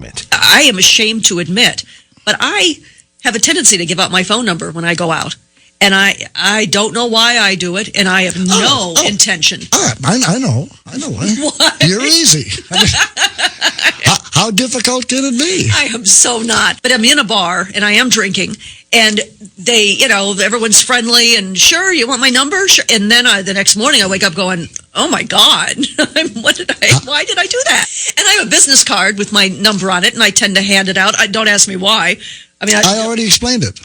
management. I am ashamed to admit, but I have a tendency to give out my phone number when I go out. And I don't know why I do it, and I have no intention. I know. What? You're easy. How difficult can it be? I am so not. But I'm in a bar, and I am drinking, and they, everyone's friendly, and sure, you want my number? Sure. And then the next morning, I wake up going, oh, my God, why did I do that? And I have a business card with my number on it, and I tend to hand it out. Don't ask me why. I already explained it.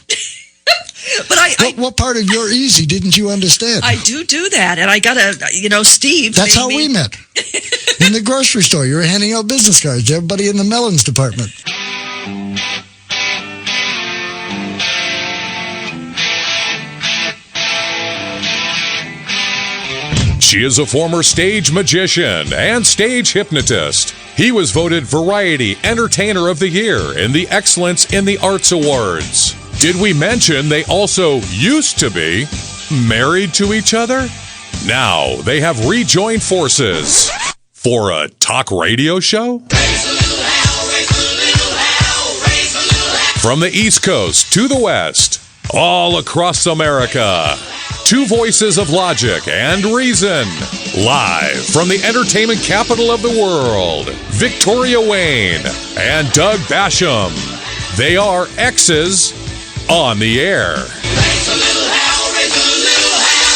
But what part of your easy didn't you understand? I do that, and I gotta, Steve. That's how we met. In the grocery store, you were handing out business cards to everybody in the melons department. She is a former stage magician and stage hypnotist. He was voted Variety Entertainer of the Year in the Excellence in the Arts Awards. Did we mention they also used to be married to each other? Now they have rejoined forces for a talk radio show? From the East Coast to the West, all across America. Two voices of logic and reason. Live from the entertainment capital of the world, Victoria Wayne and Doug Basham. They are X's on the air. Raise a little hell, raise a little hell.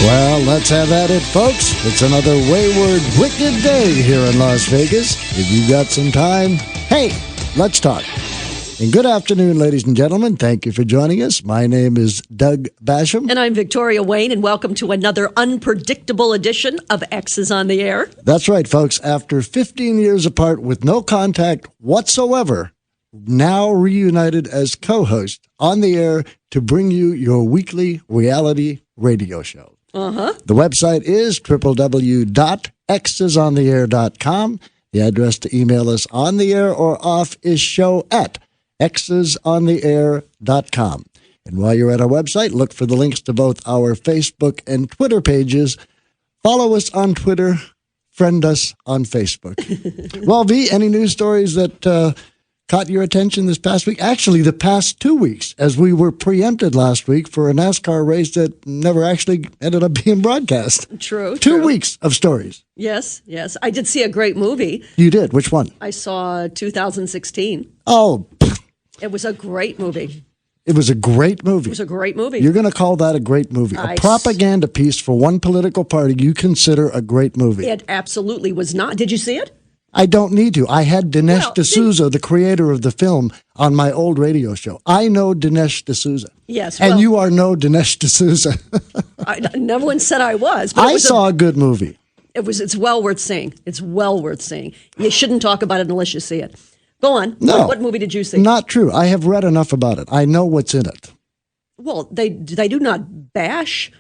Well, let's have at it, folks. It's another wayward, wicked day here in Las Vegas. If you've got some time, hey, let's talk. And good afternoon, ladies and gentlemen. Thank you for joining us. My name is Doug Basham. And I'm Victoria Wayne, and welcome to another unpredictable edition of X's on the Air. That's right, folks. After 15 years apart with no contact whatsoever, now reunited as co-host on the air to bring you your weekly reality radio show. The website is www.xsontheair.com. The address to email us on the air or off is show@xsontheair.com. And while you're at our website, look for the links to both our Facebook and Twitter pages. Follow us on Twitter. Friend us on Facebook. Well, V, any news stories that caught your attention this past week? Actually, the past 2 weeks, as we were preempted last week for a NASCAR race that never actually ended up being broadcast. True. 2 weeks of stories. Yes. I did see a great movie. You did? Which one? I saw 2016. Oh, It was a great movie. it was a great movie. It was a great movie. You're going to call that a great movie. A propaganda piece for one political party you consider a great movie. It absolutely was not. Did you see it? I don't need to. I had Dinesh D'Souza, the creator of the film, on my old radio show. I know Dinesh D'Souza. Yes. And you are no Dinesh D'Souza. No one said I was. But I saw a good movie. It's well worth seeing. It's well worth seeing. You shouldn't talk about it unless you see it. Go on. No. What movie did you see? Not true. I have read enough about it. I know what's in it. Well, they do not bash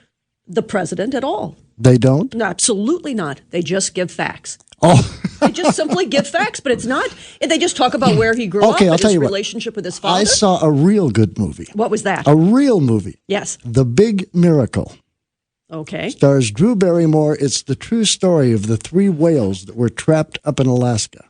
the president at all. They don't? No, absolutely not. They just give facts. Oh. They just simply give facts, but it's not. They just talk about where he grew up I'll and tell his you what. relationship with his father. I saw a real good movie. What was that? A real movie. Yes. The Big Miracle. Okay. Stars Drew Barrymore. It's the true story of the 3 whales that were trapped up in Alaska.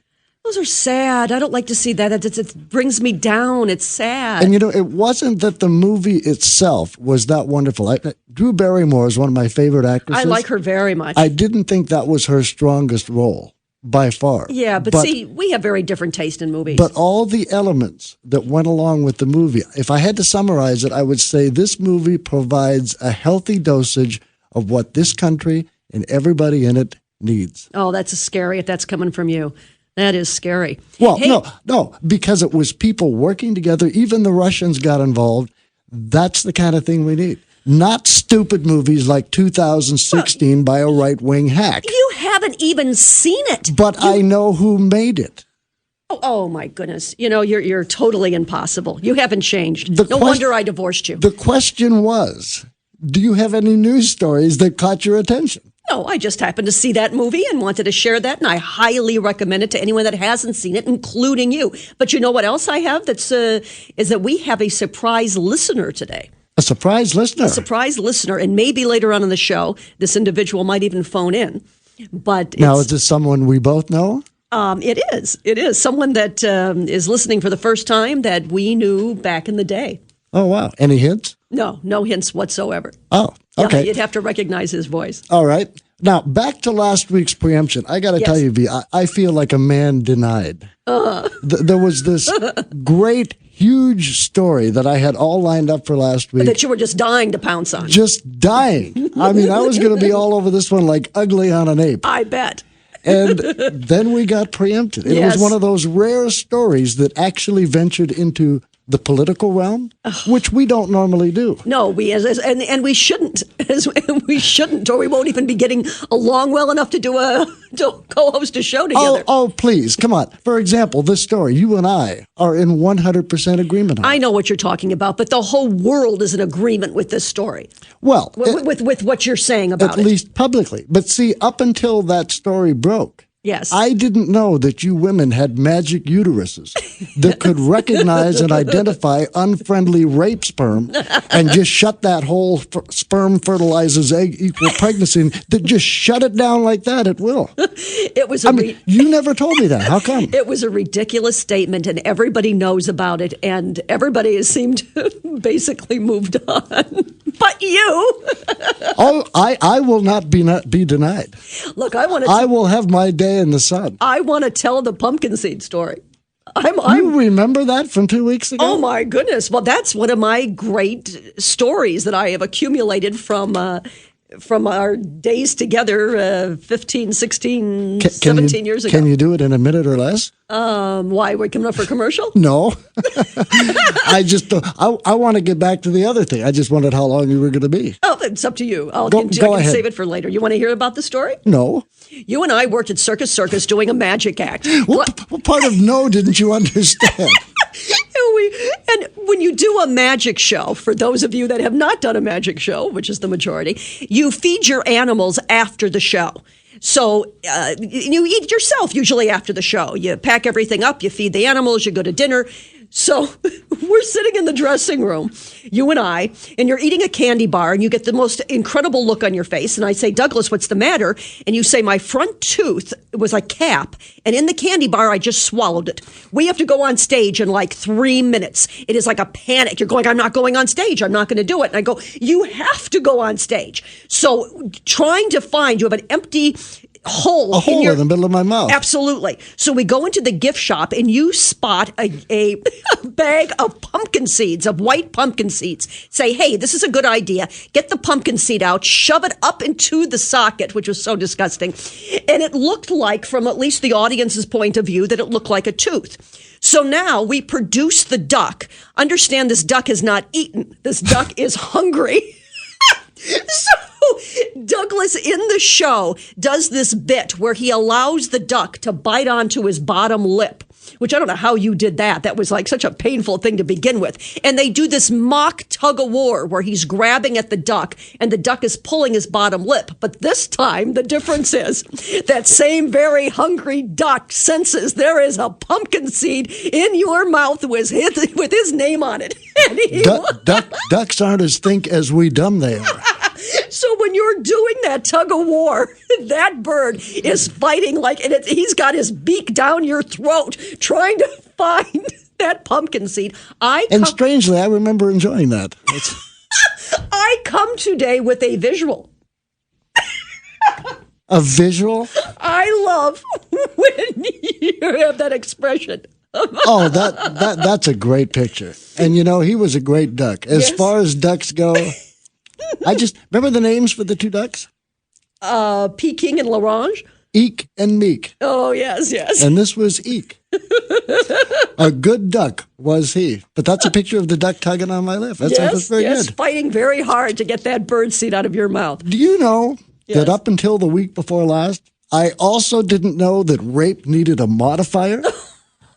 Those are sad. I don't like to see that. It brings me down. It's sad. And, it wasn't that the movie itself was that wonderful. Drew Barrymore is one of my favorite actresses. I like her very much. I didn't think that was her strongest role, by far. Yeah, but see, we have very different taste in movies. But all the elements that went along with the movie, if I had to summarize it, I would say this movie provides a healthy dosage of what this country and everybody in it needs. Oh, that's scary if that's coming from you. That is scary. Well, no, because it was people working together. Even the Russians got involved. That's the kind of thing we need. Not stupid movies like 2016 by a right-wing hack. You haven't even seen it. But I know who made it. Oh my goodness. You're totally impossible. You haven't changed. No wonder I divorced you. The question was, do you have any news stories that caught your attention? No, I just happened to see that movie and wanted to share that, and I highly recommend it to anyone that hasn't seen it, including you. But you know what else I have? Is that we have a surprise listener today. A surprise listener. A surprise listener, and maybe later on in the show, this individual might even phone in. But Now, is this someone we both know? It is. It is someone that is listening for the first time that we knew back in the day. Oh, wow. Any hints? No hints whatsoever. Oh, Yeah, okay. you'd have to recognize his voice. All right. Now, back to last week's preemption. I got to Yes. tell you, V, I feel like a man denied. There was this great, huge story that I had all lined up for last week. That you were just dying to pounce on. Just dying. I mean, I was going to be all over this one like ugly on an ape. I bet. And then we got preempted. It Yes. was one of those rare stories that actually ventured into the political realm, which we don't normally do. No, and we shouldn't. We shouldn't, or we won't even be getting along well enough to to co-host a show together. Oh, please, come on. For example, this story, you and I are in 100% agreement on. I know what you're talking about, but the whole world is in agreement with this story, Well, with what you're saying about at it. least publicly. But see, up until that story broke, Yes. I didn't know that you women had magic uteruses that could recognize and identify unfriendly rape sperm and just shut that whole sperm fertilizes egg equal pregnancy, and that just shut it down like that at will. It was. You never told me that. How come? It was a ridiculous statement, and everybody knows about it, and everybody has seemed to basically moved on. But you. Oh, I will not be denied. Look, I want to. I will have my day in the sun. I want to tell the pumpkin seed story. You remember that from 2 weeks ago? Oh my goodness! Well, that's one of my great stories that I have accumulated from our days together 15, 16, 17 years ago. Can you do it in a minute or less? Why? We're coming up for commercial? No. I want to get back to the other thing. I just wondered how long you were going to be. Oh, it's up to you. I Go can ahead. save it for later. You want to hear about the story? No. You and I worked at Circus doing a magic act. What part of no didn't you understand? And when you do a magic show, for those of you that have not done a magic show, which is the majority, you feed your animals after the show. So you eat yourself usually after the show. You pack everything up, you feed the animals, you go to dinner. So we're sitting in the dressing room, you and I, and you're eating a candy bar, and you get the most incredible look on your face. And I say, Douglas, what's the matter? And you say, my front tooth was a cap, and in the candy bar, I just swallowed it. We have to go on stage in like 3 minutes. It is like a panic. You're going, I'm not going on stage. I'm not going to do it. And I go, you have to go on stage. So trying to find, you have an empty hole in the middle of my mouth. Absolutely. So we go into the gift shop, and you spot a bag of pumpkin seeds, of white pumpkin seeds. Say, hey, this is a good idea. Get the pumpkin seed out, shove it up into the socket, which was so disgusting. And it looked like, from at least the audience's point of view, that it looked like a tooth. So now we produce the duck. Understand, this duck is not eaten. This duck is hungry. So Douglas in the show does this bit where he allows the duck to bite onto his bottom lip, which I don't know how you did that. That was like such a painful thing to begin with. And they do this mock tug of war where he's grabbing at the duck and the duck is pulling his bottom lip. But this time the difference is that same very hungry duck senses there is a pumpkin seed in your mouth with his name on it. And Ducks aren't as think as we dumb they are. So when you're doing that tug of war, that bird is fighting he's got his beak down your throat trying to find that pumpkin seed. Strangely, I remember enjoying that. I come today with a visual. A visual? I love when you have that expression. Oh, that's a great picture. And he was a great duck. As far as ducks go, I just remember the names for the two ducks? Peking and Larange. Eek and Meek. Oh, yes. And this was Eek. A good duck was he. But that's a picture of the duck tugging on my lip. That's very good. Fighting very hard to get that bird seed out of your mouth. Do you know that up until the week before last, I also didn't know that rape needed a modifier?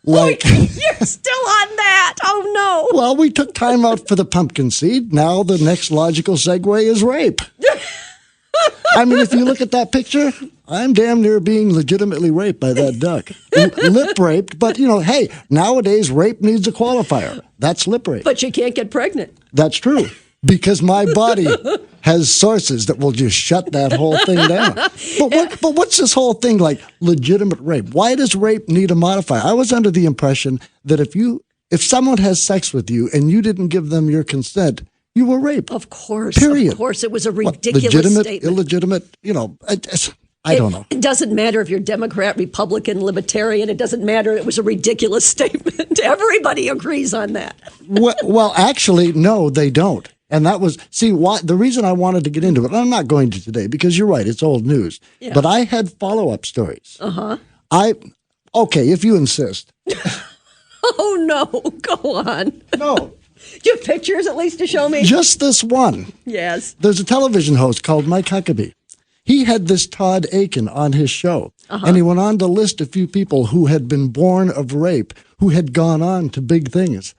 You're still on that. Oh, no. Well, we took time out for the pumpkin seed. Now the next logical segue is rape. I mean, if you look at that picture, I'm damn near being legitimately raped by that duck. Lip raped, but, hey, nowadays rape needs a qualifier. That's lip rape. But you can't get pregnant. That's true. because my body has sources that will just shut that whole thing down. But what's this whole thing like legitimate rape? Why does rape need a modifier? I was under the impression that if someone has sex with you and you didn't give them your consent, you were raped. Of course. Period. Of course. It was a ridiculous legitimate, statement. illegitimate, I don't know. It doesn't matter if you're Democrat, Republican, Libertarian. It doesn't matter. It was a ridiculous statement. Everybody agrees on that. Well, actually, no, they don't. And that was, the reason I wanted to get into it, and I'm not going to today because you're right, it's old news. Yeah. But I had follow-up stories. Uh-huh. Okay, if you insist. Oh, no. Go on. No. Do you have pictures at least to show me? Just this one. Yes. There's a television host called Mike Huckabee. He had this Todd Aiken on his show, and he went on to list a few people who had been born of rape, who had gone on to big things.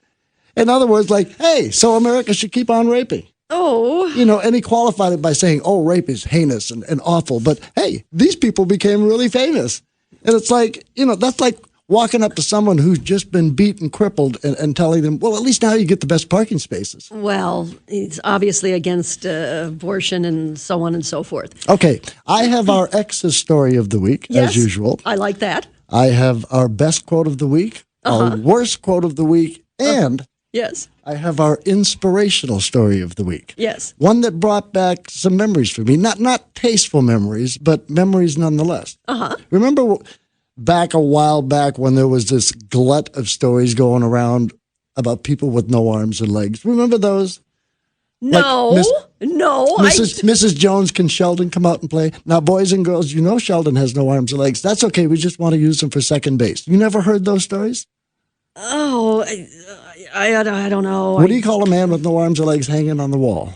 In other words, like, hey, so America should keep on raping. Oh. And he qualified it by saying, oh, rape is heinous and awful. But, hey, these people became really famous. And it's like, that's like walking up to someone who's just been beat and crippled and telling them, well, at least now you get the best parking spaces. Well, he's obviously against abortion and so on and so forth. Okay, I have our ex's story of the week, Yes, as usual. I like that. I have our best quote of the week, our worst quote of the week, and Yes. I have our inspirational story of the week. Yes. One that brought back some memories for me. Not tasteful memories, but memories nonetheless. Remember a while back when there was this glut of stories going around about people with no arms and legs? Remember those? No. No. Mrs. Jones, can Sheldon come out and play? Now, boys and girls, Sheldon has no arms or legs. That's okay. We just want to use him for second base. You never heard those stories? Oh, I don't know. What do you call a man with no arms or legs hanging on the wall?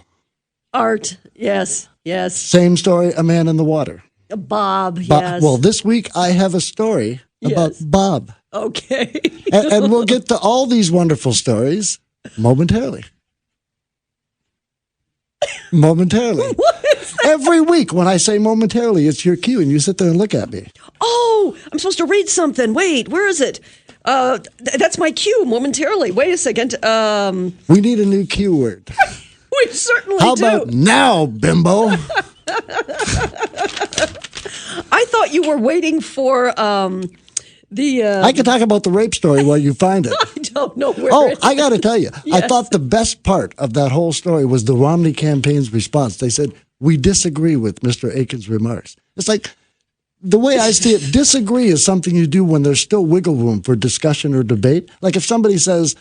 Art. Yes. Yes. Same story, a man in the water. Bob. Yes. Well, this week I have a story about Yes. Bob. Okay. And we'll get to all these wonderful stories momentarily. Momentarily. Every week when I say momentarily, it's your cue and you sit there and look at me. Oh, I'm supposed to read something. Wait, where is it? That's my cue momentarily. Wait a second. We need a new cue word. We certainly How do. about now, bimbo? I thought you were waiting for the. I can talk about the rape story while you find it. I don't know where. Oh, it's I got to tell you, I Yes. thought the best part of that whole story was the Romney campaign's response. They said, we disagree with Mr. Aiken's remarks. It's like, the way I see it, disagree is something you do when there's still wiggle room for discussion or debate. Like if somebody says,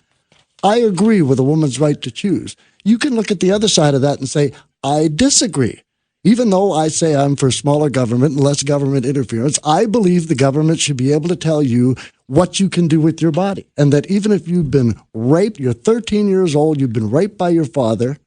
I agree with a woman's right to choose, you can look at the other side of that and say, I disagree. Even though I say I'm for smaller government and less government interference, I believe the government should be able to tell you what you can do with your body. And that even if you've been raped, you're 13 years old, you've been raped by your father,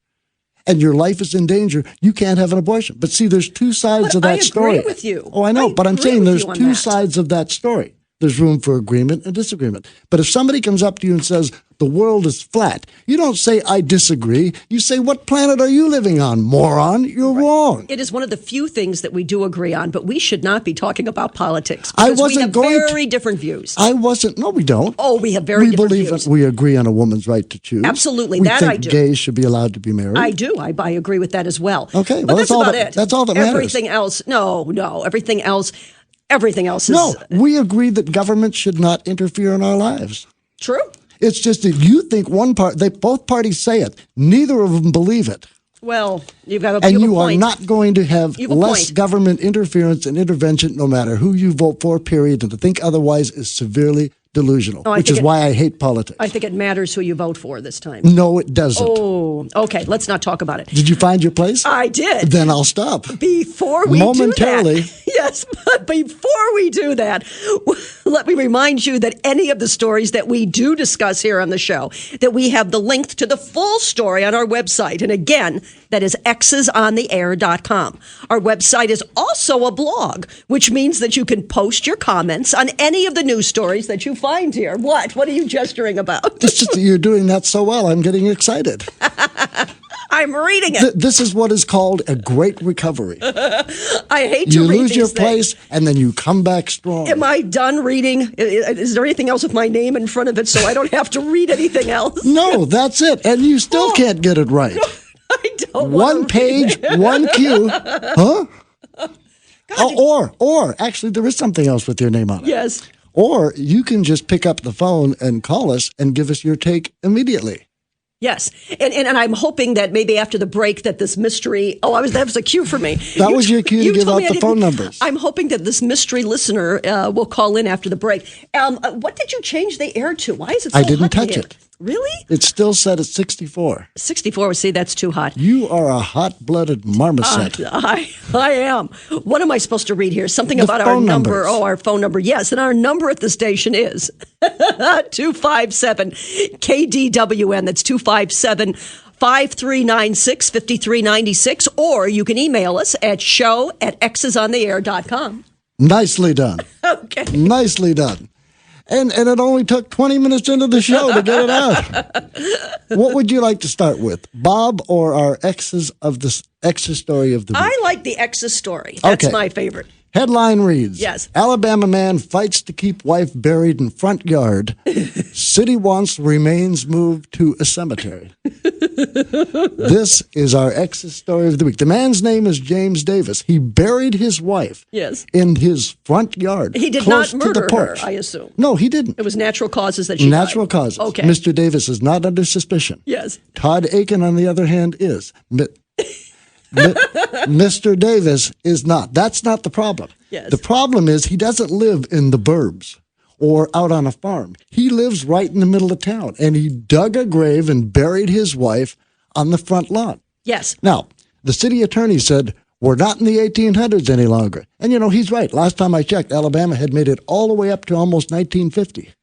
and your life is in danger, you can't have an abortion. But see, there's two sides But of that I agree story. with you. Oh, I know, I but I'm agree saying with there's you on two that. sides of that story. There's room for agreement and disagreement. But if somebody comes up to you and says, the world is flat, you don't say, I disagree. You say, what planet are you living on, moron? You're wrong. It is one of the few things that we do agree on, but we should not be talking about politics. I because wasn't we have going to. very different views. No, we don't. Oh, we have very we different believe views. we agree on a woman's right to choose. Absolutely, we that think I do. gays should be allowed to be married. I do. I agree with that as well. Okay, but well, that's that's all about that- it. that's all that matters. Everything else, no. Everything else is No, we agree that government should not interfere in our lives. true. It's just that you think both parties say it. Neither of them believe it. Well, you've got a And you have a you are point. not going to have You have a less point. government interference and intervention no matter who you vote for, period. And to think otherwise is severely delusional, I which think is why I hate politics. I think it matters who you vote for this time. No, it doesn't. Oh, okay. Let's not talk about it. Did you find your place? I did. Then I'll stop. Before we Momentarily. do that, yes, but before we do that, let me remind you that any of the stories that we do discuss here on the show, that we have the link to the full story on our website. And again, that is xsontheair.com. Our website is also a blog, which means that you can post your comments on any of the news stories that you find here. What? What are you gesturing about? It's just that you're doing that so well. I'm getting excited. I'm reading it. This is what is called a great recovery. I hate to You read lose these your things. place and then you come back strong. Am I done reading? Is there anything else with my name in front of it so I don't have to read anything else? No, that's it. And you still can't get it right. one page, one cue. Huh? Or actually, there is something else with your name on it. Yes. Or you can just pick up the phone and call us and give us your take immediately. Yes, and I'm hoping that maybe after the break that this mystery. That was a cue for me. That was your cue to give told me out I the didn't- phone numbers. I'm hoping that this mystery listener will call in after the break. What did you change the air to? Why is it so I didn't hot in touch here? it. Really? It's still set at 64. 64. See, that's too hot. You are a hot-blooded marmoset. I am. What am I supposed to read here? Something The about our phone number. numbers. Oh, our phone number. Yes, and our number at the station is 257 KDWN. That's 257 5396 5396. Or you can email us at show@xsontheair.com. Nicely done. Okay. Nicely done. And it only took 20 minutes into the show to get it out. What would you like to start with, Bob or our exes story of the week? I like the X's story. That's Okay. my favorite. Headline reads, Yes. Alabama man fights to keep wife buried in front yard. City wants remains moved to a cemetery. This is our ex's story of the week. The man's name is James Davis. He buried his wife Yes. in his front yard. He did close not to the murder her, porch. I assume. No, he didn't. It was natural causes that she Natural died. causes. Okay. Mr. Davis is not under suspicion. Yes. Todd Aiken, on the other hand, is. Mr. Davis is not. That's not the problem. Yes. The problem is he doesn't live in the burbs or out on a farm. He lives right in the middle of town, and he dug a grave and buried his wife on the front lawn. Yes. Now, the city attorney said, we're not in the 1800s any longer. And, he's right. Last time I checked, Alabama had made it all the way up to almost 1950.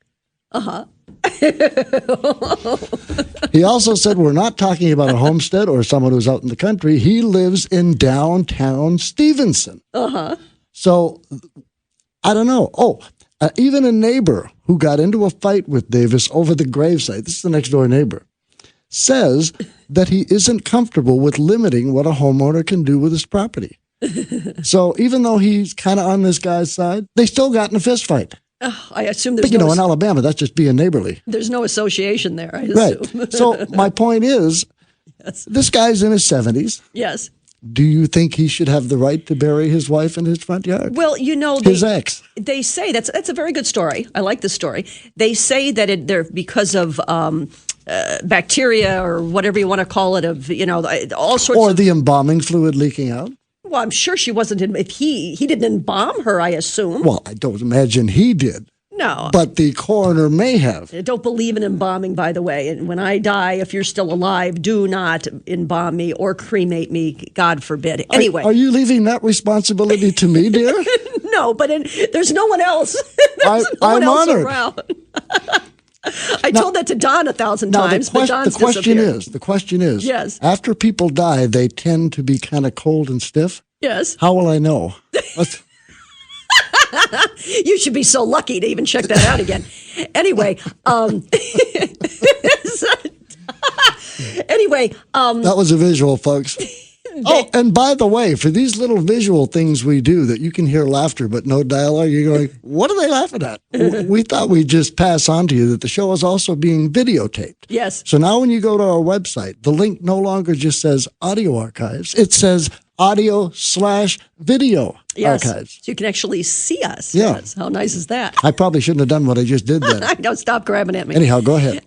He also said we're not talking about a homestead or someone who's out in the country. He lives in downtown Stevenson. So, I don't know. Even a neighbor who got into a fight with Davis over the gravesite, this is the next door neighbor, says that he isn't comfortable with limiting what a homeowner can do with his property. So even though he's kind of on this guy's side, they still got in a fist fight. I assume there's But, in Alabama, that's just being neighborly. there's no association there, I Right. assume. So my point is, this guy's in his 70s. Yes. Do you think he should have the right to bury his wife in his front yard? Well, His ex. they say that's a very good story. I like the story. They say that they're because of bacteria or whatever you want to call it, of all sorts Or of. the embalming fluid leaking out? Well, I'm sure she wasn't. If he didn't embalm her, I assume. Well, I don't imagine he did. No. But the coroner may have. I don't believe in embalming, by the way. And when I die, if you're still alive, do not embalm me or cremate me. God forbid. Anyway. Are you leaving that responsibility to me, dear? No, but there's no one else. I'm else honored. around. I told that to Don 1,000 Now, times, but Don's the question disappeared. is, Yes. after people die, they tend to be kind of cold and stiff. Yes. How will I know? You should be so lucky to even check that out again. Anyway, That was a visual, folks. Oh, and by the way, for these little visual things we do that you can hear laughter but no dialogue, you're going, what are they laughing at? We thought we'd just pass on to you that the show is also being videotaped. Yes. So now when you go to our website, the link no longer just says audio archives. It says audio/video Yes. archives. So you can actually see us. Yeah. Yes. How nice is that? I probably shouldn't have done what I just did then. I don't stop grabbing at me. Anyhow, go ahead.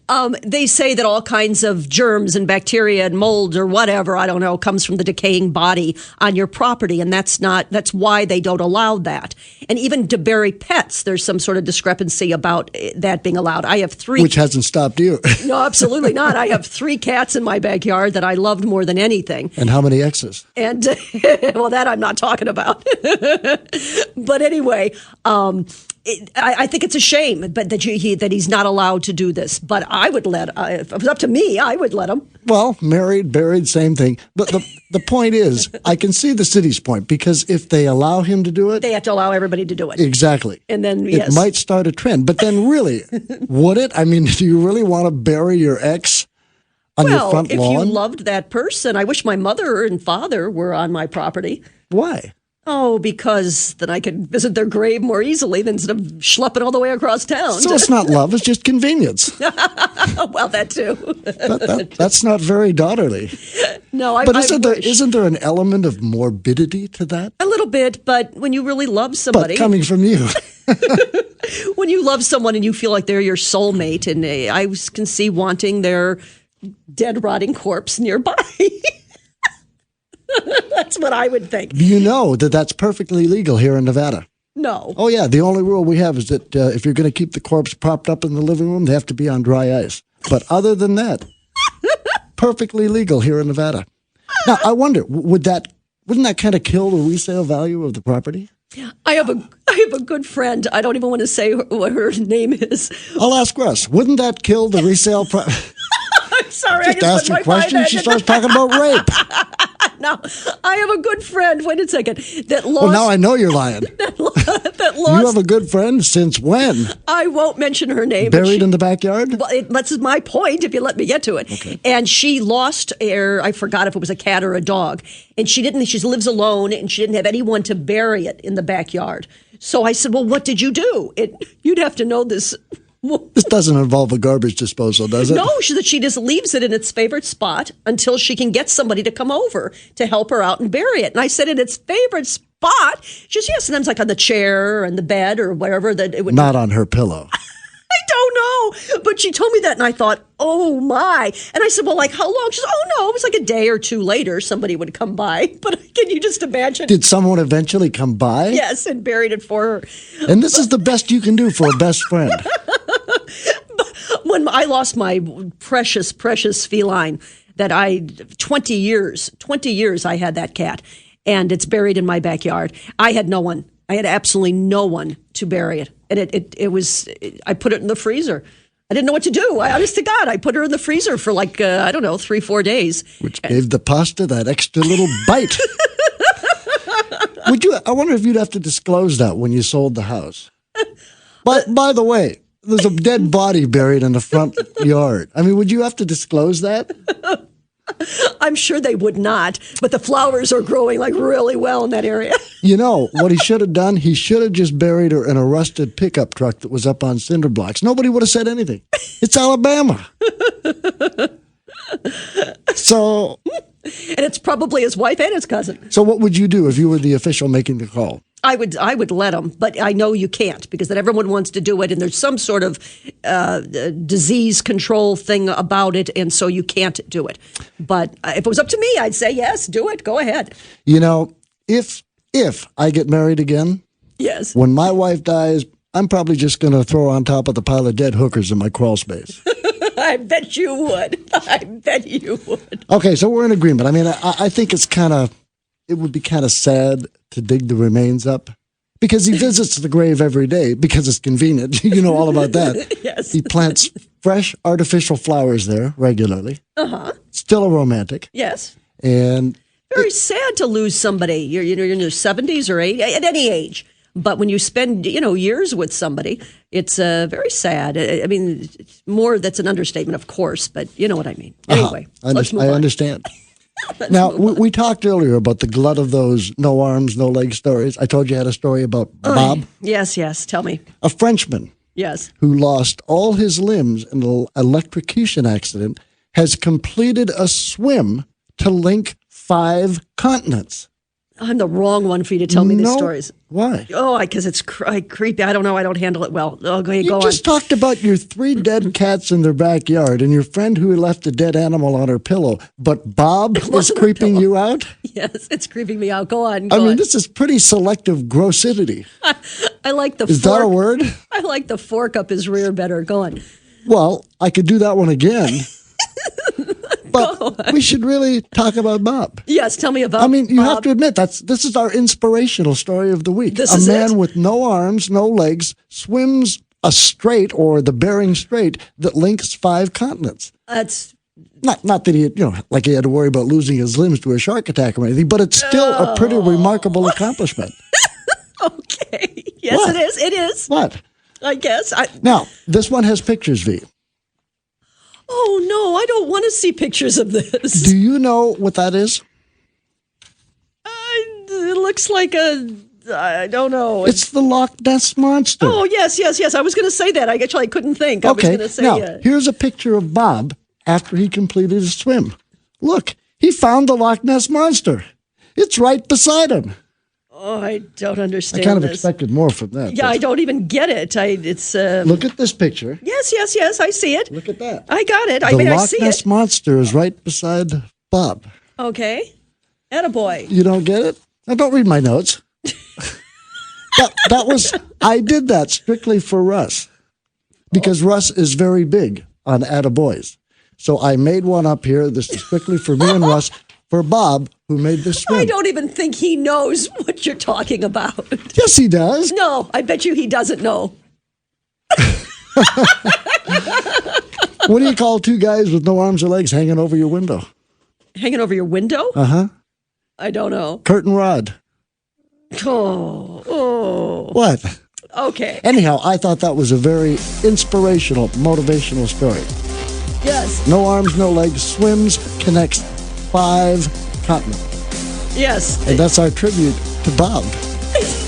They say that all kinds of germs and bacteria and mold or whatever, I don't know, comes from the decaying body on your property. And that's why they don't allow that. And even to bury pets, there's some sort of discrepancy about that being allowed. I have 3. Which hasn't stopped you. No, absolutely not. I have 3 cats in my backyard that I loved more than anything. And how many exes? And well, that I'm not talking about. But anyway, I think it's a shame, but that he's not allowed to do this. But I would if it was up to me, I would let him. Well, married, buried, same thing. But the point is, I can see the city's point, because if they allow him to do it, They have to allow everybody to do it. exactly. And then, It yes. might start a trend. But then really, would it? I mean, do you really want to bury your ex on your front if lawn? you loved that person, I wish my mother and father were on my property. Why? Oh, because then I could visit their grave more easily than instead of schlepping all the way across town. So it's not love, it's just convenience. Well, that too. That's not very daughterly. No, But I isn't wish. there an element of morbidity to that? A little bit, but when you really love somebody, But coming from you. when you love someone and you feel like they're your soulmate, and I can see wanting their dead, rotting corpse nearby. That's what I would think. You know that's perfectly legal here in Nevada. No. Oh, yeah. The only rule we have is that if you're going to keep the corpse propped up in the living room, they have to be on dry ice. But other than that, perfectly legal here in Nevada. Now, I wonder, wouldn't that kind of kill the resale value of the property? I have a good friend. I don't even want to say what her name is. I'll ask Russ. Wouldn't that kill the resale price? I'm sorry. Just ask her question. She starts talking about rape. No, I have a good friend. Wait a second. That lost. Well, now I know you're lying. that You lost. have a good friend since when? I won't mention her name. but Buried she- in the backyard? Well, that's my point, if you let me get to it. Okay. And she lost I forgot if it was a cat or a dog. And she lives alone and she didn't have anyone to bury it in the backyard. So I said, well, what did you do? You'd have to know this. This doesn't involve a garbage disposal, does it? No, she said she just leaves it in its favorite spot until she can get somebody to come over to help her out and bury it. And I said, in its favorite spot? She says, yeah, sometimes like on the chair and the bed or wherever that it would. Not on her pillow. I don't know. But she told me that and I thought, oh my. And I said, well, like how long? She said, oh no, it was like a day or two later somebody would come by. But can you just imagine? Did someone eventually come by? Yes, and buried it for her. And this is the best you can do for a best friend. When I lost my precious, precious feline that 20 years I had that cat and it's buried in my backyard. I had no one. I had absolutely no one to bury it. And I put it in the freezer. I didn't know what to do. Honest to God, I put her in the freezer for like, 3-4 days. Which gave the pasta that extra little bite. I wonder if you'd have to disclose that when you sold the house. But by the way, there's a dead body buried in the front yard. I mean, would you have to disclose that? I'm sure they would not, but the flowers are growing like really well in that area. You know, what he should have done? He should have just buried her in a rusted pickup truck that was up on cinder blocks. Nobody would have said anything. It's Alabama. So, And it's probably his wife and his cousin. so what would you do if you were the official making the call? I would let them, but I know you can't because then everyone wants to do it, and there's some sort of disease control thing about it, and so you can't do it. But if it was up to me, I'd say yes, do it, go ahead. You know, if I get married again, Yes. when my wife dies, I'm probably just going to throw her on top of the pile of dead hookers in my crawl space. I bet you would. I bet you would. Okay, so we're in agreement. I mean, I think it would be kind of sad to dig the remains up because he visits the grave every day because it's convenient. You know all about that. Yes. He plants fresh artificial flowers there regularly. Still a romantic. Yes. And Very sad to lose somebody. You're in your 70s or 80s, at any age. But when you spend, years with somebody, it's very sad. I mean, that's an understatement, of course, but you know what I mean. Anyway, let's move I on. understand. Now, we talked earlier about the glut of those no arms, no legs stories. I told you I had a story about Bob, Yes, tell me. a Frenchman Yes. who lost all his limbs in an electrocution accident, has completed a swim to link 5 continents. I'm the wrong one for you to tell me these stories. Why? Oh, because it's creepy. I don't know. I don't handle it well. Oh, go You on. just talked about your 3 dead cats in their backyard and your friend who left a dead animal on her pillow. But Bob is wasn't her creeping pillow. you out? Yes, it's creeping me out. Go on. I Go mean, on. this is pretty selective grossity. I like the Is fork. that a word? I like the fork up his rear better. Go on. Well, I could do that one again. But we should really talk about Bob. Yes, tell me about I mean, you have Bob. to admit this is our inspirational story of the week. This a is man it? with no arms, no legs, swims a strait or the Bering Strait that links 5 continents. That's Not that he, like he had to worry about losing his limbs to a shark attack or anything, but it's still a pretty remarkable accomplishment. okay. Yes, What? it is. It is. What? I guess. Now, this one has pictures, V. Oh no, I don't want to see pictures of this. Do you know what that is? looks like I don't know. It's the Loch Ness Monster. Oh, yes. I was going to say that. I actually couldn't think. I was Okay, going to say, now, here's a picture of Bob after he completed his swim. Look, he found the Loch Ness Monster. It's right beside him. oh, I don't understand I kind of this. expected more from that. Yeah, but I don't even get it. It's look at this picture. Yes, I see it. Look at that. I got it. I The mean, I Loch see Ness it. Monster is right beside Bob. Okay. Attaboy. You don't get it? Now, don't read my notes. I did that strictly for Russ because Russ is very big on attaboys. So I made one up here. This is strictly for me and Russ, for Bob, who made this swim. I don't even think he knows what you're talking about. Yes, he does. No, I bet you he doesn't know. What do you call two guys with no arms or legs hanging over your window? Hanging over your window? Uh-huh. I don't know. Curtain rod. Oh. What? Okay. Anyhow, I thought that was a very inspirational, motivational story. Yes. No arms, no legs, swims, connects 5 continents. Yes. And that's our tribute to Bob.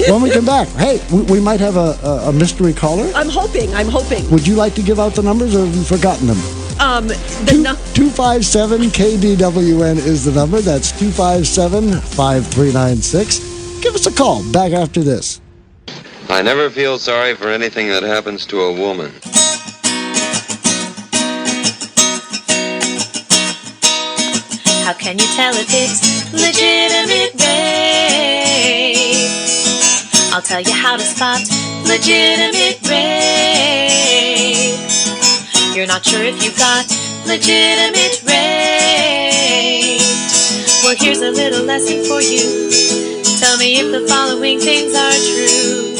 When we come back, hey, we might have a mystery caller. I'm hoping. Would you like to give out the numbers, or have you forgotten them? 257 KDWN is the number. That's 257-5396. Give us a call back after this. I never feel sorry for anything that happens to a woman. How can you tell if it's legitimate rape? I'll tell you how to spot legitimate rape. You're not sure if you got legitimate rape. Well, here's a little lesson for you. Tell me if the following things are true.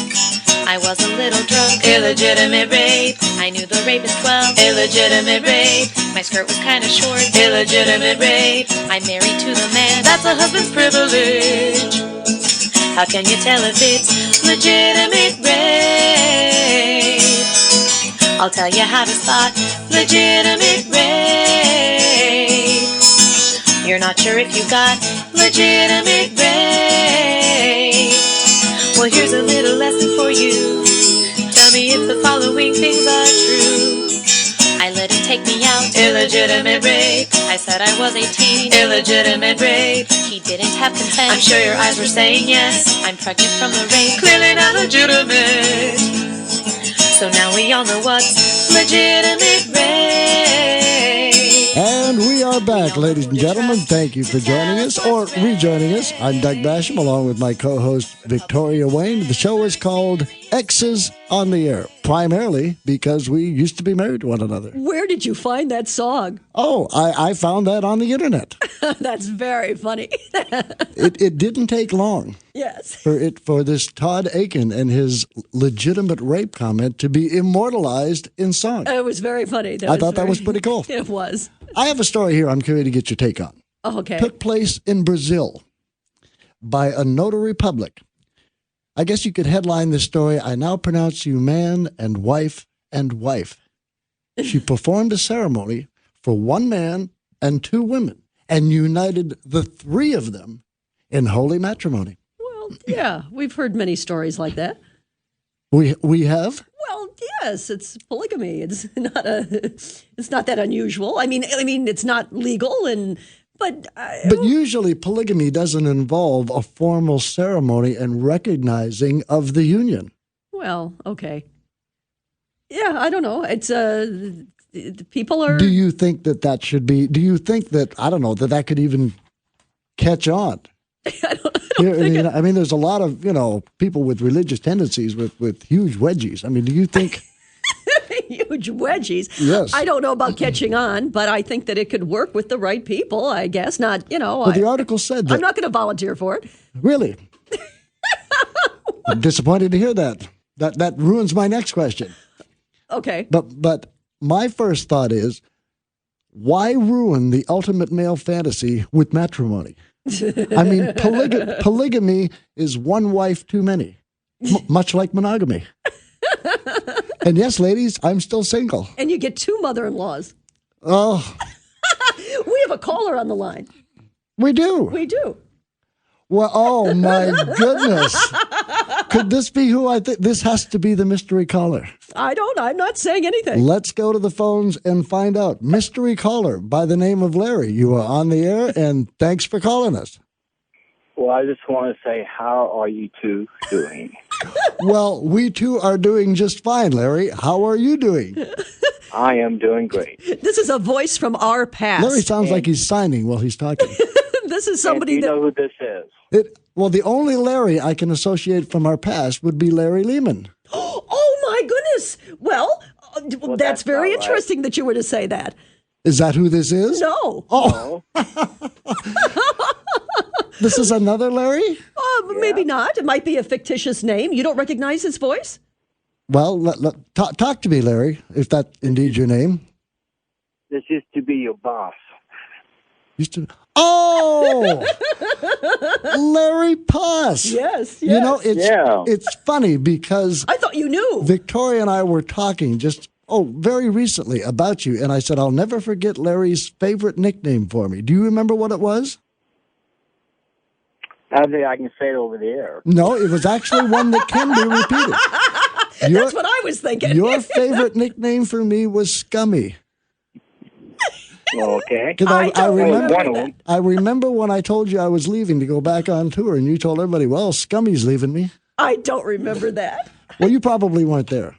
I was a little drunk, illegitimate rape. I knew the rapist well, illegitimate rape. My skirt was kinda short, illegitimate rape. I'm married to the man, that's a husband's privilege. How can you tell if it's legitimate rape? I'll tell you how to spot legitimate rape. You're not sure if you got legitimate rape. Well, here's a little lesson for you. Tell me if the following things are true. I let him take me out, illegitimate rape. I said I was 18, illegitimate rape. He didn't have consent, I'm sure your eyes were saying yes. I'm pregnant from the rape, clearly not legitimate. So now we all know what's legitimate rape. And we are back, ladies and gentlemen. Thank you for joining us or rejoining us. I'm Doug Basham, along with my co-host Victoria Wayne. The show is called X's on the Air, primarily because we used to be married to one another. Where did you find that song? Oh, I found that on the internet. That's very funny. It didn't take long Yes. for this Todd Aiken and his legitimate rape comment to be immortalized in song. It was very funny. I thought that was pretty cool. It was. I have a story here I'm curious to get your take on. Oh, okay. Took place in Brazil by a notary public. I guess you could headline this story, I now pronounce you man and wife and wife. She performed a ceremony for one man and two women and united the three of them in holy matrimony. Well, yeah, we've heard many stories like that. We have? Well, yes, it's polygamy. It's not that unusual. I mean, it's not legal, but usually polygamy doesn't involve a formal ceremony and recognizing of the union. well, okay. Yeah, I don't know. It's people are. Do you think that should be? Do you think that that could even catch on? I don't I mean, there's a lot of people with religious tendencies with huge wedgies. I mean, do you think? Huge wedgies. Yes. I don't know about catching on, but I think that it could work with the right people. I guess not. Well, the article said that. I'm not going to volunteer for it. Really? I'm disappointed to hear that. That ruins my next question. Okay. But my first thought is, why ruin the ultimate male fantasy with matrimony? I mean, polygamy is one wife too many, much like monogamy. And yes, ladies, I'm still single. And you get two mother-in-laws. Oh, We have a caller on the line. we do. We do. Well, oh my goodness. Could this be who I think? This has to be the mystery caller. I'm not saying anything. Let's go to the phones and find out. Mystery caller by the name of Larry. You are on the air, and thanks for calling us. Well, I just want to say, how are you two doing? Well, we too are doing just fine, Larry. How are you doing? I am doing great. This is a voice from our past. Larry sounds like he's signing while he's talking. This is And somebody do you that. know who this is? Well, the only Larry I can associate from our past would be Larry Lehman. Oh my goodness! Well, that's that's very not right. interesting that you were to say that. Is that who this is? No. Oh, this is another Larry? Maybe not. It might be a fictitious name. You don't recognize his voice? Well, talk to me, Larry, if that's indeed your name. This used to be your boss. Used to. Oh, Larry Puss. Yes. You know, Yeah. it's funny because I thought you knew. Victoria and I were talking very recently about you, and I said, I'll never forget Larry's favorite nickname for me. Do you remember what it was? I don't think I can say it over the air. No, it was actually one that can be repeated. That's what I was thinking. Your favorite nickname for me was Scummy. Okay. Because I don't remember, one of them. I remember when I told you I was leaving to go back on tour, and you told everybody, well, Scummy's leaving me. I don't remember that. Well, you probably weren't there.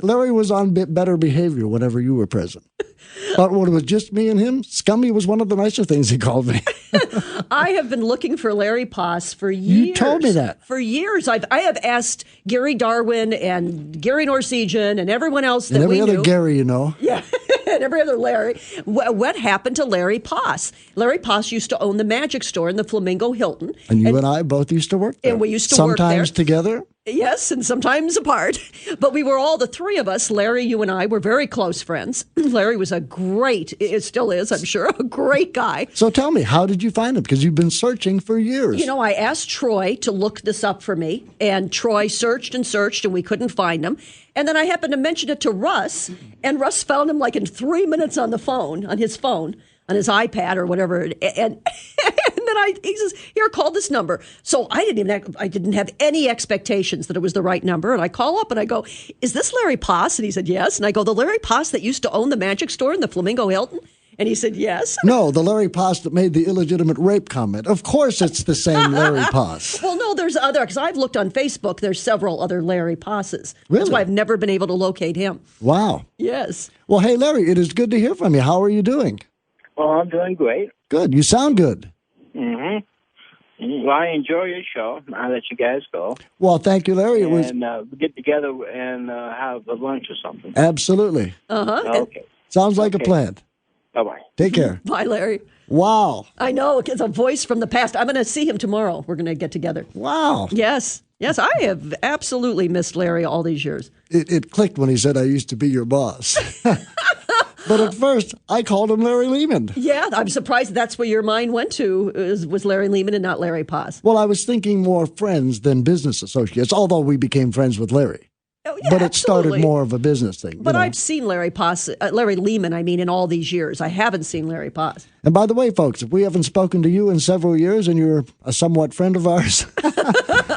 Larry was on better behavior whenever you were present. But when it was just me and him, Scummy was one of the nicer things he called me. I have been looking for Larry Poss for years. You told me that. For years. I have asked Gary Darwin and Gary Norsegian and everyone else that And every we other knew. Gary, you know. Yeah, and every other Larry. What happened to Larry Poss? Larry Poss used to own the magic store in the Flamingo Hilton. And you and I both used to work there. And we used to work there. Sometimes together. Yes, and sometimes apart. But we were all, the three of us, Larry, you and I, were very close friends. Larry was it still is, I'm sure, a great guy. So tell me, how did you find him? Because you've been searching for years. You know, I asked Troy to look this up for me, and Troy searched, and we couldn't find him. And then I happened to mention it to Russ, and Russ found him like in 3 minutes on his iPad or whatever. And then he says, here, call this number. So I didn't have any expectations that it was the right number. And I call up and I go, is this Larry Poss? And he said, yes. And I go, the Larry Poss that used to own the magic store in the Flamingo Hilton? And he said, yes. No, the Larry Poss that made the illegitimate rape comment. Of course it's the same Larry Poss. Well, no, there's other, because I've looked on Facebook, there's several other Larry Posses. Really? That's why I've never been able to locate him. Wow. Yes. Well, hey, Larry, it is good to hear from you. How are you doing? Well, I'm doing great. Good. You sound good. Well, I enjoy your show. I'll let you guys go. Well, thank you, Larry. It was And get together and have a lunch or something. absolutely. Okay. Sounds like a plan. Bye-bye. Take care. Bye, Larry. Wow. I know, it's a voice from the past. I'm going to see him tomorrow. We're going to get together. Wow. Yes. Yes, I have absolutely missed Larry all these years. It clicked when he said, I used to be your boss. But at first, I called him Larry Lehman. Yeah, I'm surprised that's where your mind went to, was Larry Lehman and not Larry Poss. Well, I was thinking more friends than business associates, although we became friends with Larry. Oh, yeah, But it started absolutely. more of a business thing. But you know. I've seen Larry Lehman, in all these years. I haven't seen Larry Poss. And by the way, folks, if we haven't spoken to you in several years and you're a somewhat friend of ours,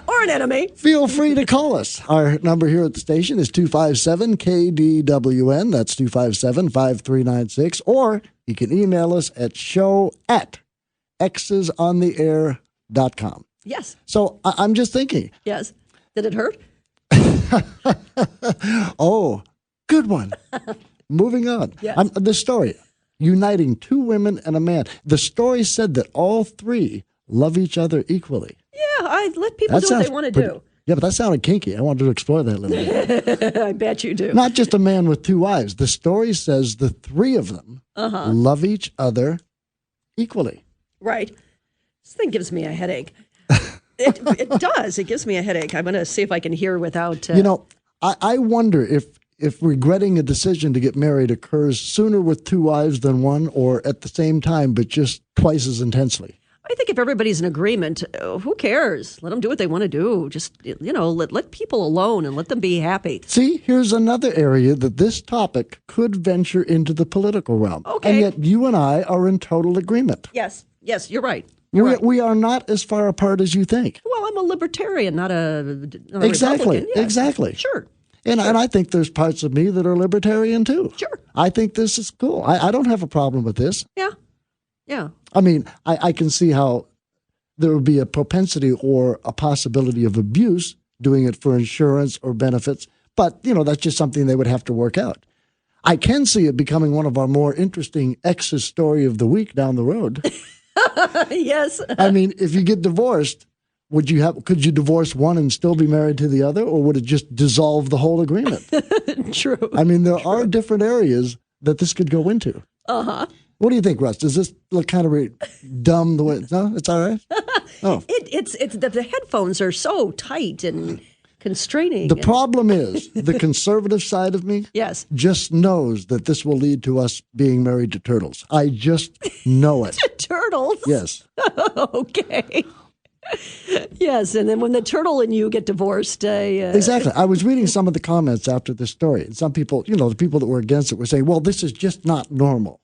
Or an enemy. feel free to call us. Our number here at the station is 257-KDWN. That's 257-5396. Or you can email us at show@xsontheair.com. Yes. So I'm just thinking, Yes. Did it hurt? oh, good one. Moving on. Yes. The story, uniting two women and a man. The story said that all three love each other equally. Yeah, I let people do what they want to do. Yeah, but that sounded kinky. I wanted to explore that a little bit. I bet you do. Not just a man with two wives. The story says the three of them love each other equally. Right. This thing gives me a headache. It does. It gives me a headache. I'm going to see if I can hear without. You know, I wonder if regretting a decision to get married occurs sooner with two wives than one, or at the same time, but just twice as intensely. I think if everybody's in agreement, who cares? Let them do what they want to do. Just, let people alone and let them be happy. See, here's another area that this topic could venture into the political realm. Okay. And yet you and I are in total agreement. Yes. Yes, you're right. We are not as far apart as you think. Well, I'm a libertarian, not a Exactly. Republican. Yes. Exactly. Sure. And I think there's parts of me that are libertarian too. Sure. I think this is cool. I don't have a problem with this. Yeah. Yeah. I mean, I can see how there would be a propensity or a possibility of abuse doing it for insurance or benefits. But, that's just something they would have to work out. I can see it becoming one of our more interesting ex's story of the week down the road. Yes. I mean, if you get divorced, could you divorce one and still be married to the other, or would it just dissolve the whole agreement? True. I mean, there are different areas that this could go into. Uh-huh. What do you think, Russ? Does this look kind of dumb the way? No, it's all right. Oh, It's the headphones are so tight and constraining. the problem is the conservative side of me Yes. just knows that this will lead to us being married to turtles. I just know it. Turtles. Yes. Okay. Yes, and then when the turtle and you get divorced, Exactly. I was reading some of the comments after this story, and some people, the people that were against it were saying, well, this is just not normal.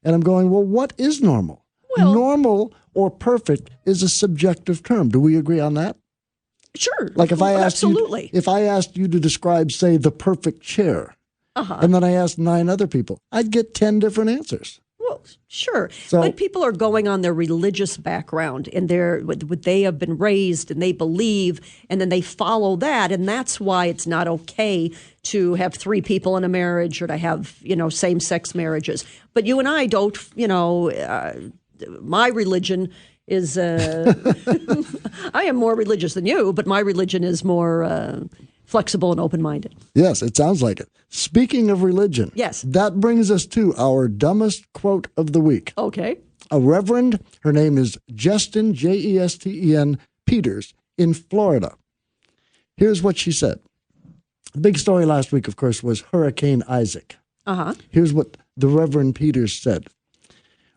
And I'm going, well, what is normal? Well- Normal or perfect is a subjective term. Do we agree on that? sure. Like if I asked absolutely. you, if I asked you to describe, say, the perfect chair, and then I asked 9 other people, I'd get 10 different answers. Well, sure. So- But people are going on their religious background and what they have been raised and they believe, and then they follow that. And that's why it's not okay to have 3 people in a marriage or to have, same-sex marriages. But you and I don't, my religion is, I am more religious than you, but my religion is more flexible and open-minded. Yes, it sounds like it. Speaking of religion, Yes. that brings us to our dumbest quote of the week. Okay. A reverend, her name is Justin, Jesten, Peters, in Florida. Here's what she said. The big story last week, of course, was Hurricane Isaac. Uh-huh. Here's what the Reverend Peters said.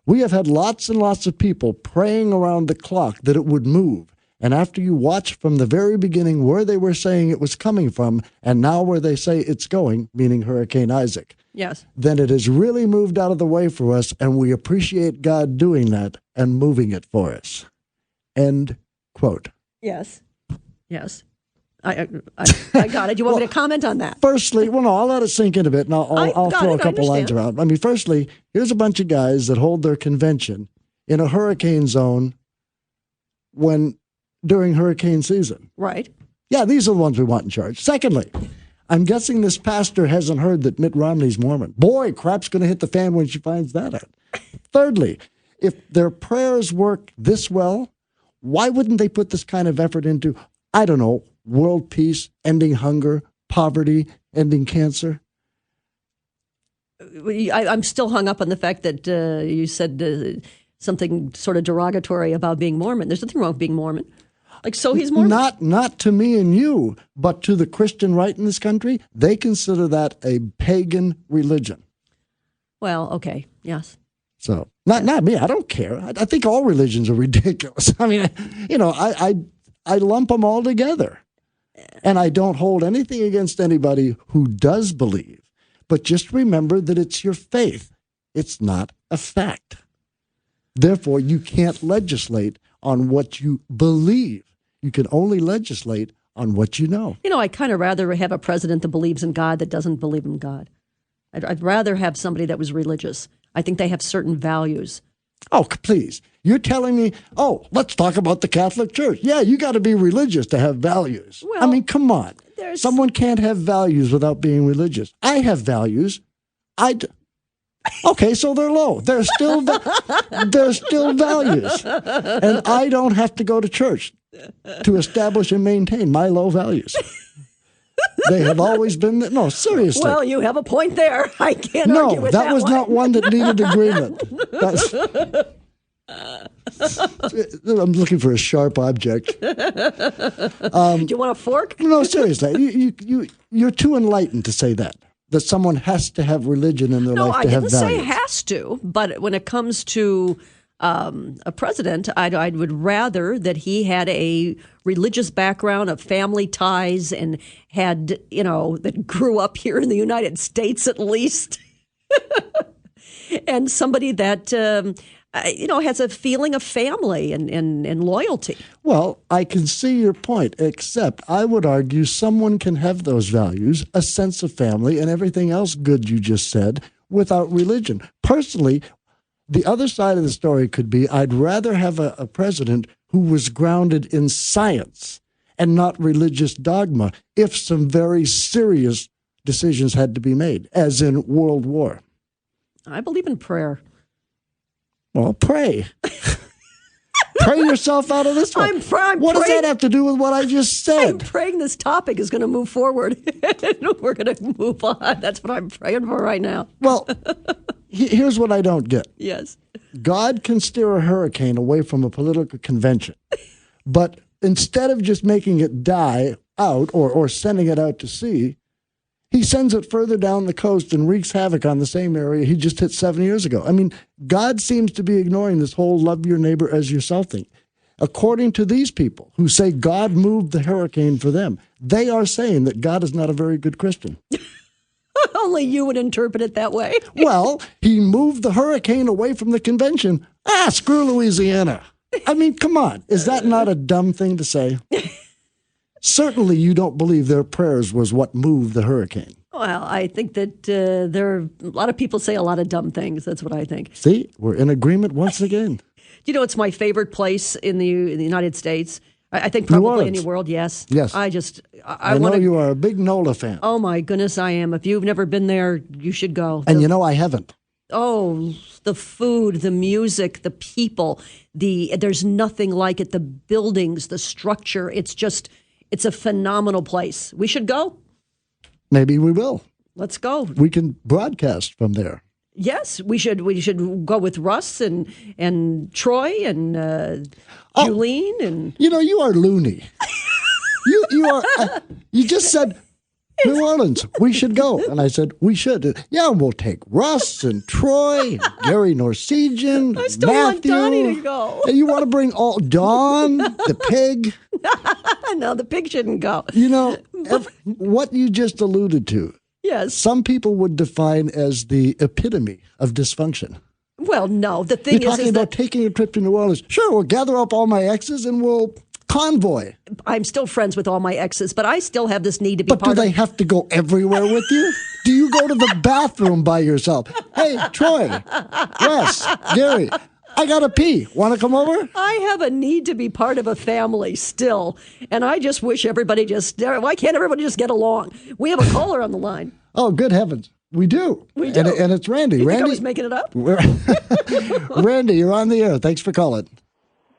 We have had lots and lots of people praying around the clock that it would move. And after you watch from the very beginning where they were saying it was coming from and now where they say it's going, meaning Hurricane Isaac, Yes. then it has really moved out of the way for us, and we appreciate God doing that and moving it for us. End quote. Yes. Yes. I got it. Do you want me to comment on that? Firstly, well, no, I'll let it sink in a bit, and I'll got throw it, a couple I lines understand. around. I mean, firstly, here's a bunch of guys that hold their convention in a hurricane zone during hurricane season. Right. Yeah, these are the ones we want in charge. Secondly, I'm guessing this pastor hasn't heard that Mitt Romney's Mormon. Boy, crap's going to hit the fan when she finds that out. Thirdly, if their prayers work this well, why wouldn't they put this kind of effort into, I don't know, world peace, ending hunger, poverty, ending cancer? I'm still hung up on the fact that you said something sort of derogatory about being Mormon. There's nothing wrong with being Mormon. Like, so he's Mormon. Not to me and you, but to the Christian right in this country. They consider that a pagan religion. Well, okay. Yes. So, not me. I don't care. I think all religions are ridiculous. I mean, I lump them all together. And I don't hold anything against anybody who does believe. But just remember that it's your faith. It's not a fact. Therefore, you can't legislate on what you believe. You can only legislate on what you know. I'd kind of rather have a president that believes in God that doesn't believe in God. I'd rather have somebody that was religious. I think they have certain values. Oh, please. You're telling me, let's talk about the Catholic Church. Yeah, you got to be religious to have values. Well, I mean, come on. there's- Someone can't have values without being religious. I have values. Okay, so they're low. They're still values. And I don't have to go to church to establish and maintain my low values. They have always been, no, seriously. Well, you have a point there. I can't argue No, with that was one. not one that needed agreement. I'm looking for a sharp object. Do you want a fork? No, seriously, you're too enlightened to say that someone has to have religion in their No, life I to have didn't say values. has to, but when it comes to a president, I would rather that he had a religious background of family ties and had, that grew up here in the United States at least. And somebody that has a feeling of family and loyalty. Well, I can see your point, except I would argue someone can have those values, a sense of family, and everything else good you just said, without religion. Personally, the other side of the story could be I'd rather have a president who was grounded in science and not religious dogma if some very serious decisions had to be made, as in World War. I believe in prayer. Well, pray. Pray yourself out of this one. I'm what does praying- that have to do with what I just I'm said? praying this topic is going to move forward. We're going to move on. That's what I'm praying for right now. Well, here's what I don't get. Yes. God can steer a hurricane away from a political convention, but instead of just making it die out or sending it out to sea, he sends it further down the coast and wreaks havoc on the same area he just hit 7 years ago. I mean, God seems to be ignoring this whole love your neighbor as yourself thing. According to these people who say God moved the hurricane for them, they are saying that God is not a very good Christian. Only you would interpret it that way. Well, he moved the hurricane away from the convention. Screw Louisiana. I mean, come on. Is that not a dumb thing to say? Certainly you don't believe their prayers was what moved the hurricane. Well, I think that there are a lot of people say a lot of dumb things. That's what I think. See, we're in agreement once again. Do you know it's my favorite place in the United States? I think probably in the world, yes. Yes. I know want to. you are a big NOLA fan. Oh, my goodness, I am. If you've never been there, you should go. And you know I haven't. Oh, the food, the music, the people, there's nothing like it. The buildings, the structure. It's a phenomenal place. We should go. Maybe we will. Let's go. We can broadcast from there. Yes, we should. We should go with Russ and Troy and Julene and. You know, you are loony. you are. You just said New Orleans. We should go, and I said we should. Yeah, and we'll take Russ and Troy, and Gary Norsegian, I still Matthew. want Donnie to go. And you want to bring all Dawn, the pig. No, the pig shouldn't go. You know what you just alluded to. Yes. Some people would define as the epitome of dysfunction. Well, no. The thing You're talking about taking a trip to New Orleans. Sure, we'll gather up all my exes and we'll convoy. I'm still friends with all my exes, but I still have this need to be But part do they of. have to go everywhere with you? Do you go to the bathroom by yourself? Hey, Troy, Wes, Gary, I gotta pee. Want to come over? I have a need to be part of a family still, and I just wish everybody why can't everybody just get along? We have a caller on the line. Oh, good heavens. We do. We do. And it's Randy. You think I Randy, was making it up? Randy, you're on the air. Thanks for calling.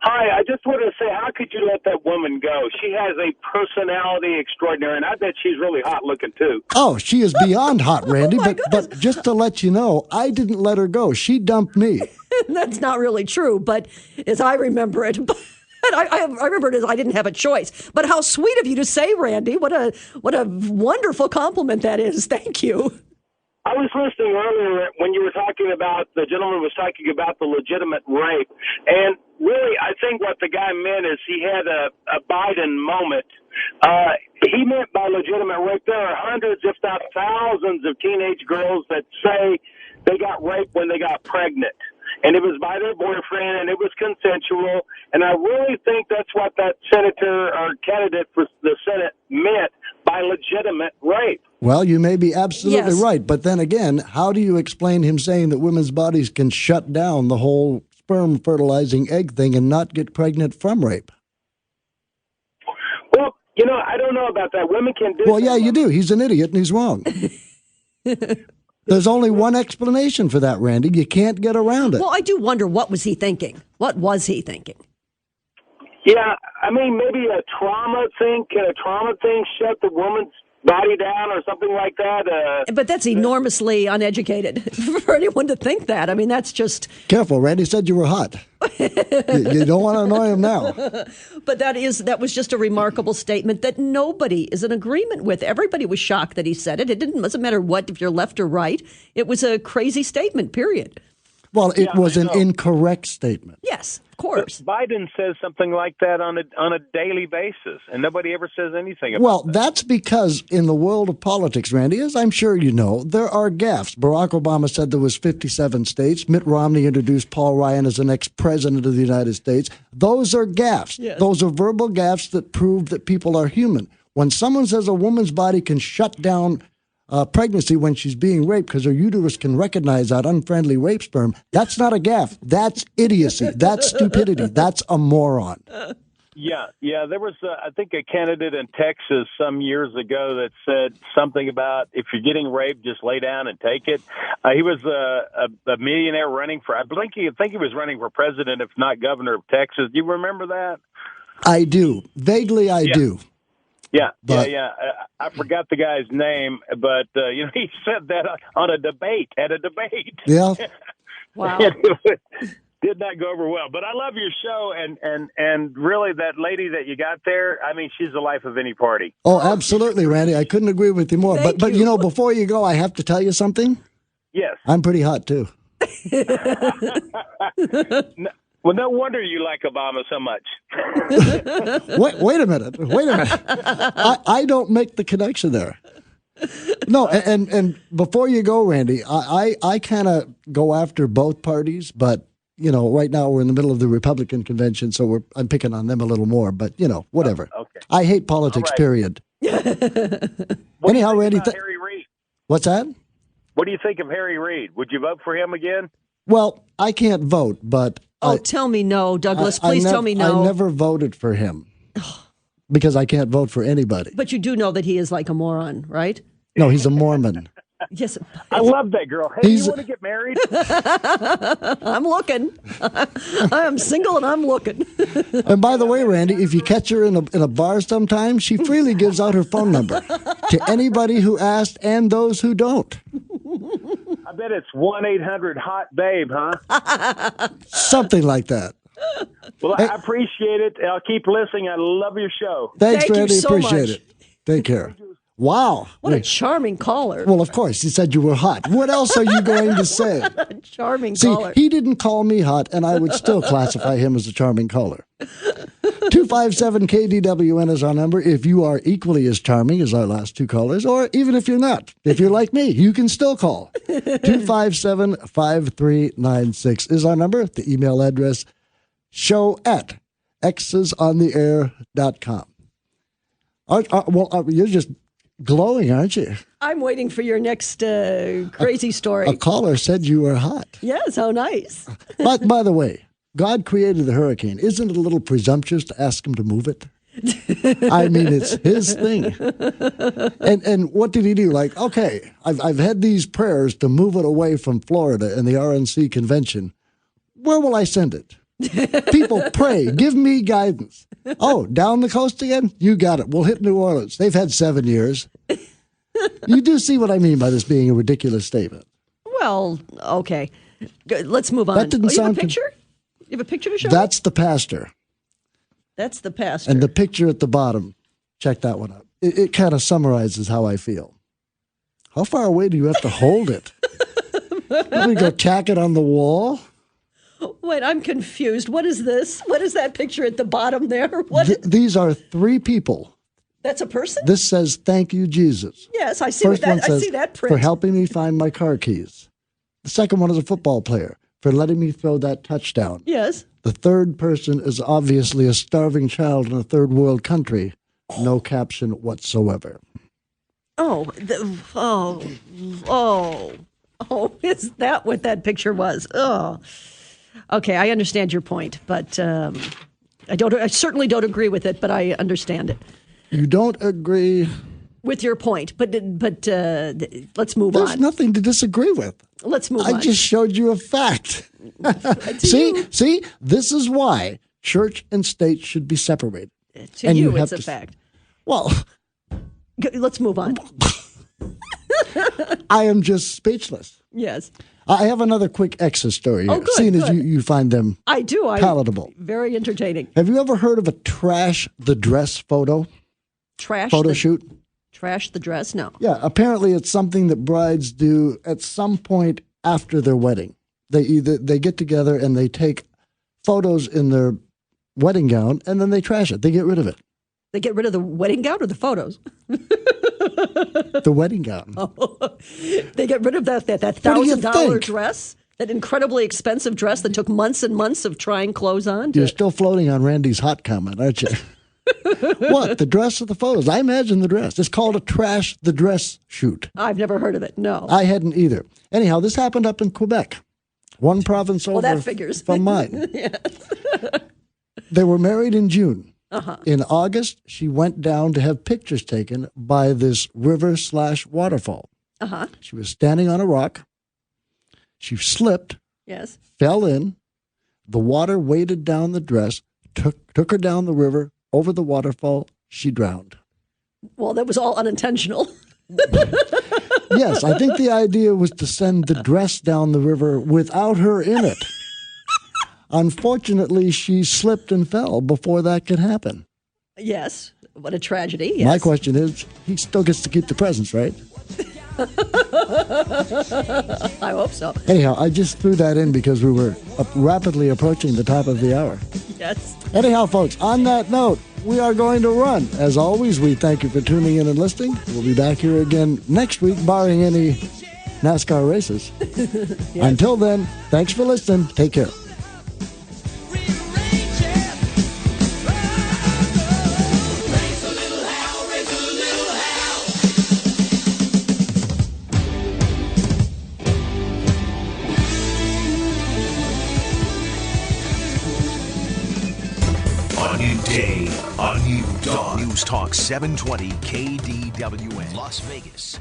Hi, I just wanted to say, how could you let that woman go? She has a personality extraordinary, and I bet she's really hot looking, too. Oh, she is beyond hot, Randy. my but just to let you know, I didn't let her go. She dumped me. That's not really true, but as I remember it. I remember it as I didn't have a choice. But how sweet of you to say, Randy. What a wonderful compliment that is. Thank you. I was listening earlier when you were talking about, the gentleman was talking about the legitimate rape. And really, I think what the guy meant is he had a Biden moment. He meant by legitimate rape, there are hundreds, if not thousands, of teenage girls that say they got raped when they got pregnant. And it was by their boyfriend, and it was consensual. And I really think that's what that senator or candidate for the Senate meant by legitimate rape. Well, you may be absolutely Yes. right. But then again, how do you explain him saying that women's bodies can shut down the whole sperm fertilizing egg thing and not get pregnant from rape? Well, you know, I don't know about that. Women can do Well, yeah, you do. He's an idiot and he's wrong. There's only one explanation for that, Randy. You can't get around it. Well, I do wonder, what was he thinking? What was he thinking? Yeah, I mean, maybe a trauma thing. Can a trauma thing shut the woman's body down or something like that? But that's enormously uneducated for anyone to think that. I mean, that's just. Careful, Randy said you were hot. you don't want to annoy him now. But that was just a remarkable statement that nobody is in agreement with. Everybody was shocked that he said it. Doesn't matter what, if you're left or right. It was a crazy statement, period. Well, it Yeah, was I an know. incorrect statement. Yes, of course. Biden says something like that on a daily basis, and nobody ever says anything about Well, that. that's because in the world of politics, Randy, as I'm sure you know, there are gaffes. Barack Obama said there was 57 states. Mitt Romney introduced Paul Ryan as the next president of the United States. Those are gaffes. Yes. Those are verbal gaffes that prove that people are human. When someone says a woman's body can shut down pregnancy when she's being raped because her uterus can recognize that unfriendly rape sperm, that's not a gaffe. That's idiocy. That's stupidity. That's a moron. Yeah. There was, I think, a candidate in Texas some years ago that said something about if you're getting raped, just lay down and take it. He was a millionaire running for, I think he was running for president, if not governor of Texas. Do you remember that? I do. Vaguely, I do. Yeah. But- I forgot the guy's name, but he said that at a debate. Yeah. Wow. Did not go over well, but I love your show, and really that lady that you got there. I mean, she's the life of any party. Oh, absolutely, Randy. I couldn't agree with you more. Thank But you. before you go, I have to tell you something. Yes. I'm pretty hot too. Well, no wonder you like Obama so much. Wait a minute. I don't make the connection there. No, and before you go, Randy, I kind of go after both parties, but right now we're in the middle of the Republican convention, so I'm picking on them a little more. But whatever. Okay. I hate politics. All right. Period. What do you Anyhow, think Randy, about Harry Reid? what's that? What do you think of Harry Reid? Would you vote for him again? Well, I can't vote, but Oh, tell me no, Douglas. Please tell me no. I never voted for him because I can't vote for anybody. But you do know that he is like a moron, right? No, he's a Mormon. Yes. I love that girl. Hey, He's- you want to get married? I'm looking. I am single and I'm looking. And by the way, Randy, if you catch her in a bar sometime, she freely gives out her phone number to anybody who asked and those who don't. I bet it's 1-800-HOT-BABE, huh? Something like that. Well, I appreciate it. I'll keep listening. I love your show. Thanks, Thank you Randy. so Appreciate much. it. Take care. Wow. What a charming caller. Well, of course, he said you were hot. What else are you going to say? Charming See, caller. he didn't call me hot, and I would still classify him as a charming caller. 257 KDWN is our number. If you are equally as charming as our last two callers, or even if you're not, if you're like me, you can still call. 257 5396 is our number. The email address show@xsontheair.com. You're just glowing, aren't you? I'm waiting for your next crazy story. A caller said you were hot. Yes, how nice. But by the way, God created the hurricane. Isn't it a little presumptuous to ask him to move it? I mean, it's his thing. And what did he do? Like, okay, I've had these prayers to move it away from Florida and the RNC convention. Where will I send it? People pray, give me guidance. Oh, down the coast again? You got it. We'll hit New Orleans. They've had 7 years. You do see what I mean by this being a ridiculous statement. Well, okay. Good. Let's move on. That didn't you have sound a picture? You have a picture to show? That's the pastor. That's the pastor. And the picture at the bottom, check that one out. It kind of summarizes how I feel. How far away do you have to hold it? Let me go tack it on the wall. Wait, I'm confused. What is this? What is that picture at the bottom there? What? These are three people. That's a person? This says, "Thank you, Jesus." Yes, I see First that. one I says, see that "For print. helping me find my car keys." The second one is a football player, for letting me throw that touchdown. Yes. The third person is obviously a starving child in a third world country. No caption whatsoever. Oh, is that what that picture was? Oh, okay. I understand your point, but I certainly don't agree with it, but I understand it You don't agree? with your point. But let's move There's on. nothing to disagree with. Let's move I on. just showed you a fact. See, this is why church and state should be separated. to and you, you it's have a to- fact. Well, Let's move on. I am just speechless. Yes, I have another quick exit story here, Oh, good, seeing as good. you find them I do. palatable. Very entertaining. Have you ever heard of a trash the dress photo Trash shoot? Trash the dress? No. Yeah, apparently it's something that brides do at some point after their wedding. They get together and they take photos in their wedding gown, and then they trash it. They get rid of it. They get rid of the wedding gown or the photos? The wedding gown. Oh, they get rid of that do you $1,000 think? dress, that incredibly expensive dress that took months and months of trying clothes on. You're still floating on Randy's hot comment, aren't you? What? The dress or the photos? I imagine the dress. It's called a trash the dress shoot. I've never heard of it. No. I hadn't either. Anyhow, this happened up in Quebec, one province over that figures. from mine. They were married in June. In August, she went down to have pictures taken by this river/waterfall. She was standing on a rock. She slipped, Yes. fell in. The water weighted down the dress, took her down the river, over the waterfall. She drowned. Well, that was all unintentional. Yes, I think the idea was to send the dress down the river without her in it. Unfortunately, she slipped and fell before that could happen. Yes. What a tragedy. Yes. My question is, he still gets to keep the presents, right? I hope so. Anyhow, I just threw that in because we were rapidly approaching the top of the hour. Yes. Anyhow, folks, on that note, we are going to run. As always, we thank you for tuning in and listening. We'll be back here again next week, barring any NASCAR races. Until then, thanks for listening. Take care. A new day, a new dawn. News Talk 720 KDWN, Las Vegas.